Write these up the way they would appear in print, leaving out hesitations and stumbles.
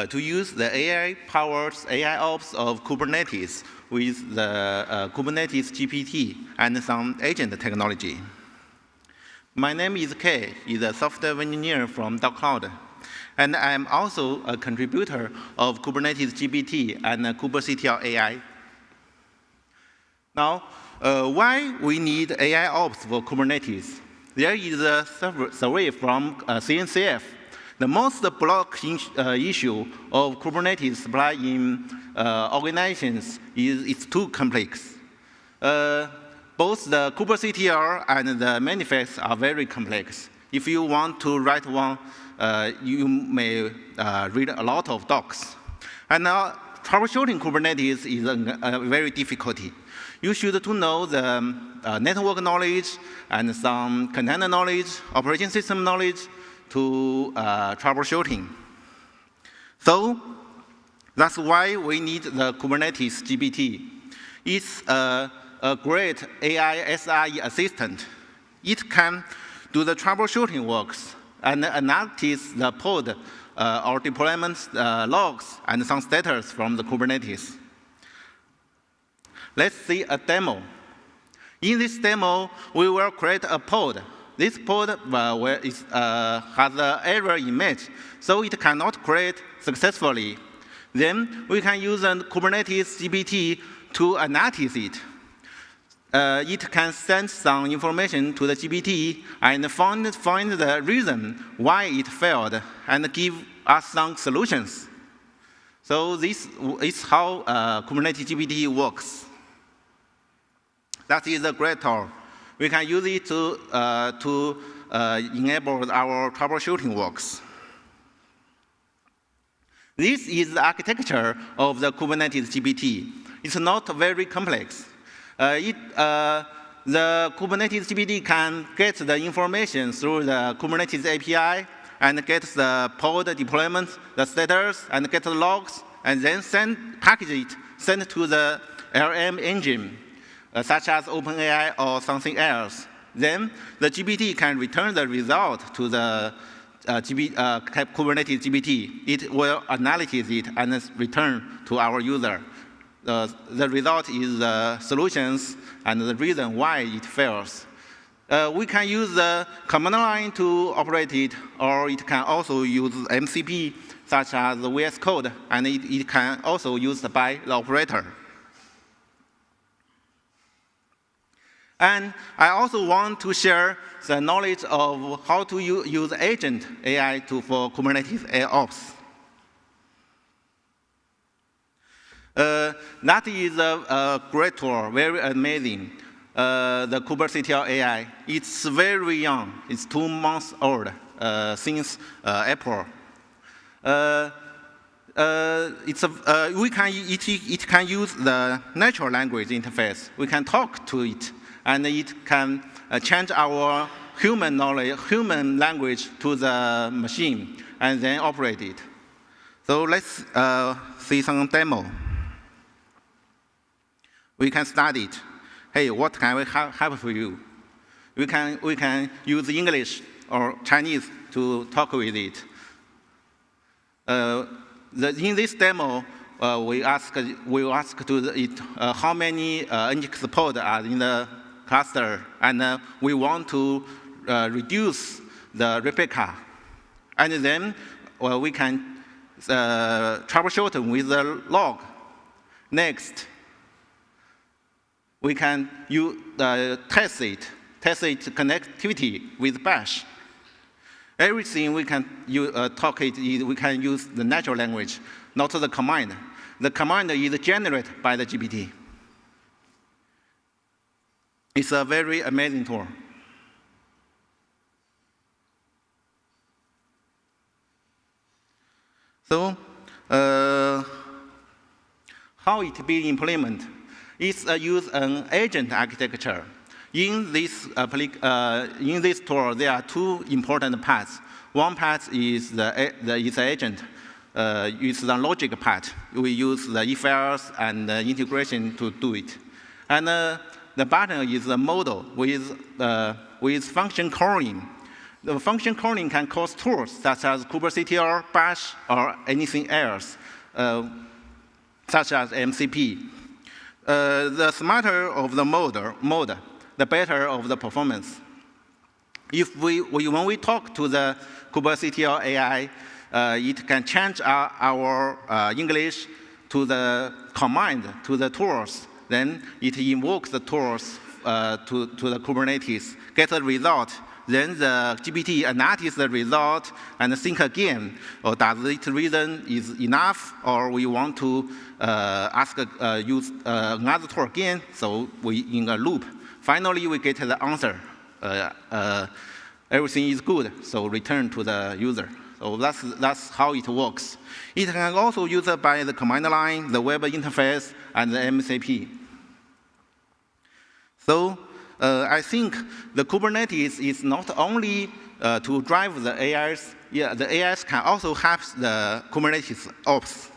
to use the AI-powered AI ops of Kubernetes with the Kubernetes GPT and some agent technology. My name is Kay, is a software engineer from DaoCloud, and I am also a contributor of Kubernetes GPT and Kubernetes AI. Now, why we need AI ops for Kubernetes? There is a survey from CNCF. The most block issue of Kubernetes supply in organizations is it's too complex. Both the kubectl and the manifest are very complex. If you want to write one, you may read a lot of docs. And troubleshooting Kubernetes is very difficult. You should to know the network knowledge and some container knowledge, operating system knowledge to troubleshooting. So that's why we need the Kubernetes GPT. It's a great AI SRE assistant. It can do the troubleshooting works and analyze the pod or deployment logs and some status from the Kubernetes. Let's see a demo. In this demo, we will create a pod. This pod has an error image, so it cannot create successfully. Then we can use a Kubernetes GPT to analyze it. It can send some information to the GPT and find the reason why it failed and give us some solutions. So this is how Kubernetes GPT works. That is a great tool. We can use it to enable our troubleshooting works. This is the architecture of the Kubernetes GPT. It's not very complex. The Kubernetes GPT can get the information through the Kubernetes API and get the pod deployment, the status, and get the logs, and then package it, send it to the LLM engine, such as OpenAI or something else. Then the GPT can return the result to the Kubernetes GPT. It will analyze it and return to our user. The result is the solutions and the reason why it fails. We can use the command line to operate it, or it can also use MCP, such as the VS Code, and it can also used by the operator. And I also want to share the knowledge of how to use agent AI for Kubernetes AIOps. That is a great tool, very amazing. The Kubernetes AI, it's very young. It's 2 months old since April. It can use the natural language interface. We can talk to it, and it can change our human language to the machine, and then operate it. So let's see some demo. We can start it. Hey, what can we have for you? We can use English or Chinese to talk with it. In this demo, we ask to it how many Nginx pods are in the cluster, and we want to reduce the replica. And then we can troubleshoot with the log. Next, we can test it connectivity with bash. Everything we can we can use the natural language, not the command. The command is generated by the GPT. It's a very amazing tool. So, how it be implemented? It's use an agent architecture. In this tool, there are 2 important parts. One part is its agent. It's the logic part. We use the if-else and the integration to do it. And the bottom is the model with function calling. The function calling can cause tools such as kubectl, bash, or anything else, such as MCP. The smarter of the mode, the better of the performance. When we talk to the kubectl AI, it can change our English to the command, to the tools. Then it invokes the tools to the Kubernetes, get the result. Then the GPT analyzes the result and think again, or does it reason is enough, or we want to use another tool again, so we in a loop. Finally, we get the answer. Everything is good, so return to the user. So that's how it works. It can also use by the command line, the web interface, and the MCP. So I think the Kubernetes is not only to drive the AIs, the AIs can also help the Kubernetes ops.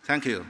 Thank you.